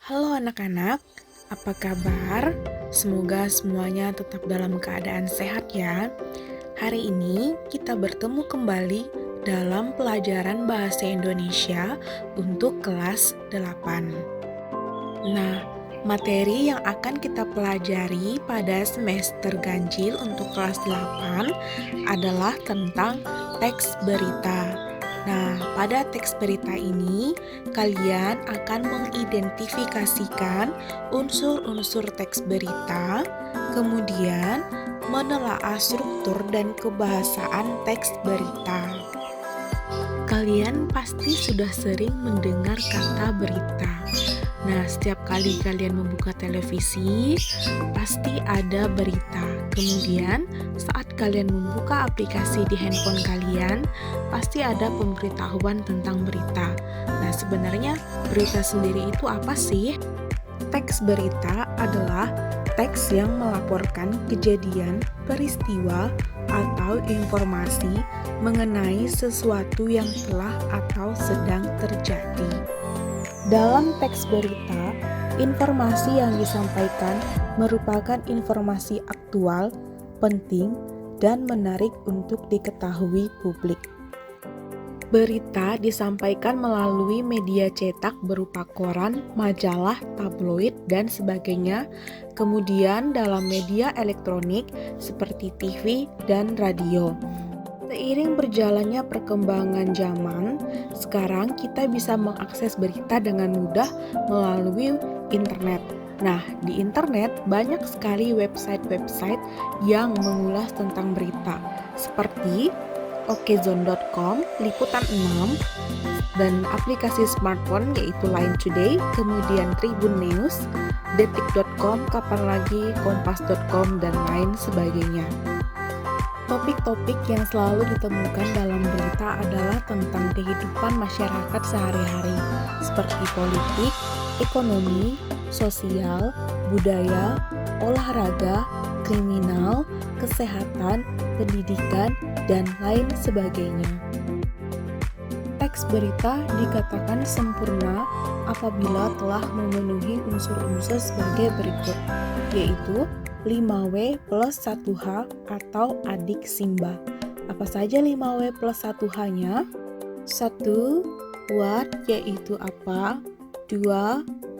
Halo anak-anak, apa kabar? Semoga semuanya tetap dalam keadaan sehat ya. Hari ini kita bertemu kembali dalam pelajaran bahasa Indonesia untuk kelas 8. Nah, materi yang akan kita pelajari pada semester ganjil untuk kelas 8 adalah tentang teks berita. Nah, pada teks berita ini, kalian akan mengidentifikasikan unsur-unsur teks berita, kemudian menelaah struktur dan kebahasaan teks berita. Kalian pasti sudah sering mendengar kata berita. Nah, setiap kali kalian membuka televisi, pasti ada berita. Kemudian, saat kalian membuka aplikasi di handphone kalian, pasti ada pemberitahuan tentang berita. Nah, sebenarnya berita sendiri itu apa sih? Teks berita adalah teks yang melaporkan kejadian, peristiwa, atau informasi mengenai sesuatu yang telah atau sedang terjadi. Dalam teks berita, informasi yang disampaikan merupakan informasi aktual, penting, dan menarik untuk diketahui publik. Berita disampaikan melalui media cetak berupa koran, majalah, tabloid, dan sebagainya. Kemudian dalam media elektronik seperti TV dan radio. Seiring berjalannya perkembangan zaman, sekarang kita bisa mengakses berita dengan mudah melalui internet. Nah, di internet banyak sekali website-website yang mengulas tentang berita, seperti okezone.com, Liputan 6, dan aplikasi smartphone yaitu Line Today, kemudian Tribun News, detik.com, kapan lagi, kompas.com, dan lain sebagainya. Topik-topik yang selalu ditemukan dalam berita adalah tentang kehidupan masyarakat sehari-hari, seperti politik, ekonomi, sosial, budaya, olahraga, kriminal, kesehatan, pendidikan, dan lain sebagainya. Teks berita dikatakan sempurna apabila telah memenuhi unsur-unsur sebagai berikut, yaitu 5W plus 1H atau adik Simba. Apa saja 5W plus 1H-nya? 1. What, yaitu apa. 2.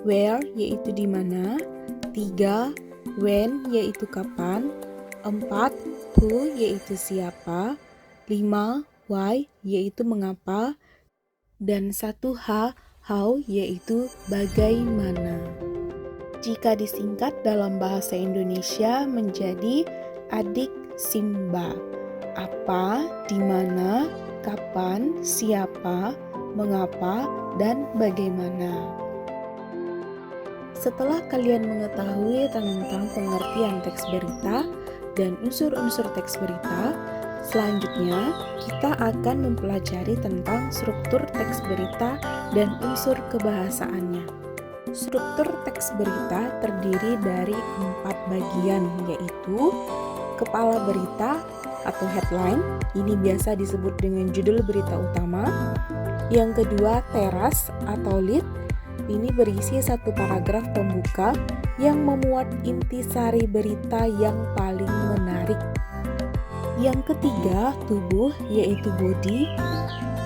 Where, yaitu di mana. 3. When, yaitu kapan. 4. Who, yaitu siapa. 5. Why, yaitu mengapa. Dan 1H, how, yaitu bagaimana. Jika disingkat dalam bahasa Indonesia menjadi adik Simba. Apa, di mana, kapan, siapa, mengapa, dan bagaimana. Setelah kalian mengetahui tentang pengertian teks berita dan unsur-unsur teks berita, selanjutnya kita akan mempelajari tentang struktur teks berita dan unsur kebahasaannya. Struktur teks berita terdiri dari 4 bagian, yaitu kepala berita atau headline, ini biasa disebut dengan judul berita utama. Yang kedua, teras atau lead, ini berisi satu paragraf pembuka yang memuat intisari berita yang paling menarik. Yang ketiga, tubuh, yaitu body,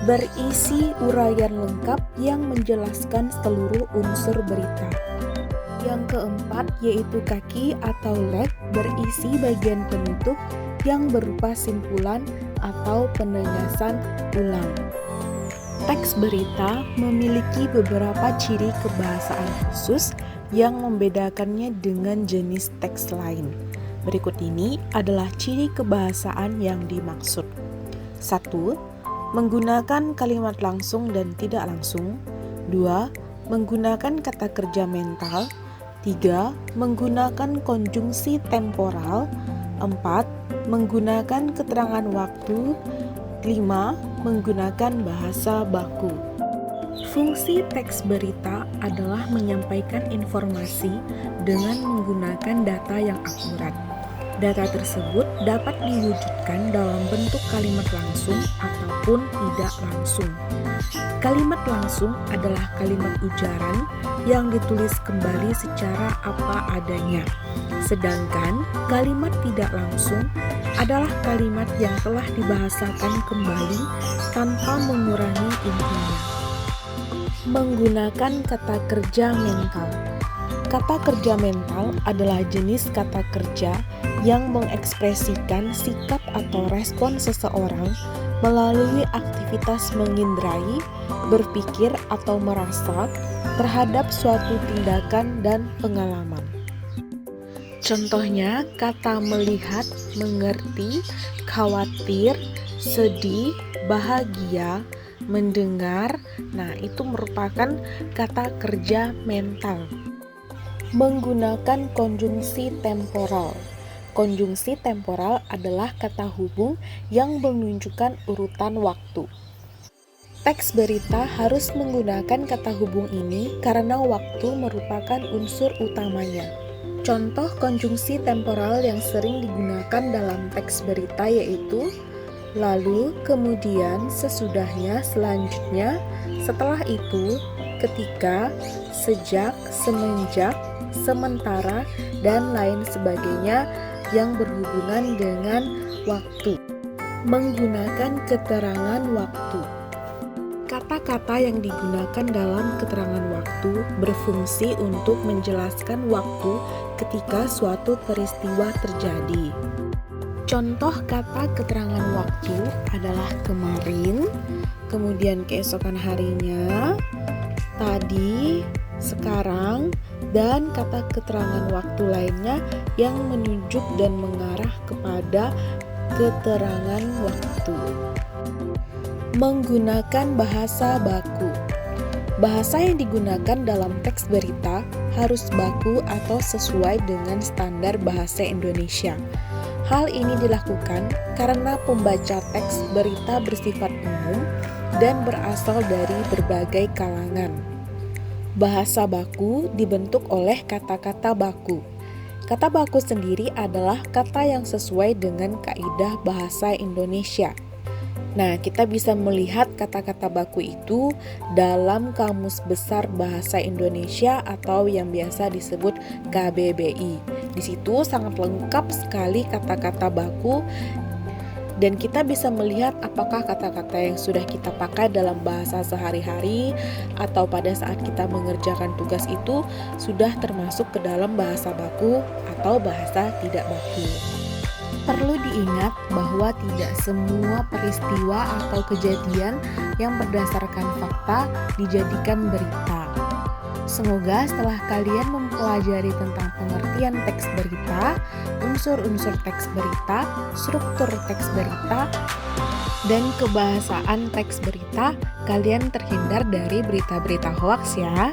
berisi uraian lengkap yang menjelaskan seluruh unsur berita. Yang keempat, yaitu kaki atau leg, berisi bagian penutup yang berupa simpulan atau penegasan ulang. Teks berita memiliki beberapa ciri kebahasaan khusus yang membedakannya dengan jenis teks lain. Berikut ini adalah ciri kebahasaan yang dimaksud. 1. Menggunakan kalimat langsung dan tidak langsung. 2. Menggunakan kata kerja mental. 3. Menggunakan konjungsi temporal. 4. Menggunakan keterangan waktu. 5. Menggunakan bahasa baku. Fungsi teks berita adalah menyampaikan informasi dengan menggunakan data yang akurat. Data tersebut dapat diwujudkan dalam bentuk kalimat langsung ataupun tidak langsung. Kalimat langsung adalah kalimat ujaran yang ditulis kembali secara apa adanya. Sedangkan kalimat tidak langsung adalah kalimat yang telah dibahasakan kembali tanpa mengurangi intinya. Menggunakan kata kerja mental. Kata kerja mental adalah jenis kata kerja yang mengekspresikan sikap atau respon seseorang melalui aktivitas mengindrai, berpikir atau merasa terhadap suatu tindakan dan pengalaman. Contohnya kata melihat, mengerti, khawatir, sedih, bahagia, mendengar. Nah, itu merupakan kata kerja mental. Menggunakan konjungsi temporal. Konjungsi temporal adalah kata hubung yang menunjukkan urutan waktu. Teks berita harus menggunakan kata hubung ini karena waktu merupakan unsur utamanya. Contoh konjungsi temporal yang sering digunakan dalam teks berita yaitu lalu, kemudian, sesudahnya, selanjutnya, setelah itu, ketika, sejak, semenjak, sementara, dan lain sebagainya yang berhubungan dengan waktu. Menggunakan keterangan waktu. Kata-kata yang digunakan dalam keterangan waktu berfungsi untuk menjelaskan waktu ketika suatu peristiwa terjadi. Contoh kata keterangan waktu adalah kemarin, kemudian keesokan harinya, tadi, sekarang, dan kata keterangan waktu lainnya yang menunjuk dan mengarah kepada keterangan waktu. Menggunakan bahasa baku. Bahasa yang digunakan dalam teks berita harus baku atau sesuai dengan standar bahasa Indonesia. Hal ini dilakukan karena pembaca teks berita bersifat umum dan berasal dari berbagai kalangan. Bahasa baku dibentuk oleh kata-kata baku. Kata baku sendiri adalah kata yang sesuai dengan kaidah bahasa Indonesia. Nah, kita bisa melihat kata-kata baku itu dalam Kamus Besar Bahasa Indonesia atau yang biasa disebut KBBI. Di situ sangat lengkap sekali kata-kata baku dan kita bisa melihat apakah kata-kata yang sudah kita pakai dalam bahasa sehari-hari atau pada saat kita mengerjakan tugas itu sudah termasuk ke dalam bahasa baku atau bahasa tidak baku. Perlu diingat bahwa tidak semua peristiwa atau kejadian yang berdasarkan fakta dijadikan berita. Semoga setelah kalian mempelajari tentang pengertian teks berita, unsur-unsur teks berita, struktur teks berita, dan kebahasaan teks berita, kalian terhindar dari berita-berita hoaks ya.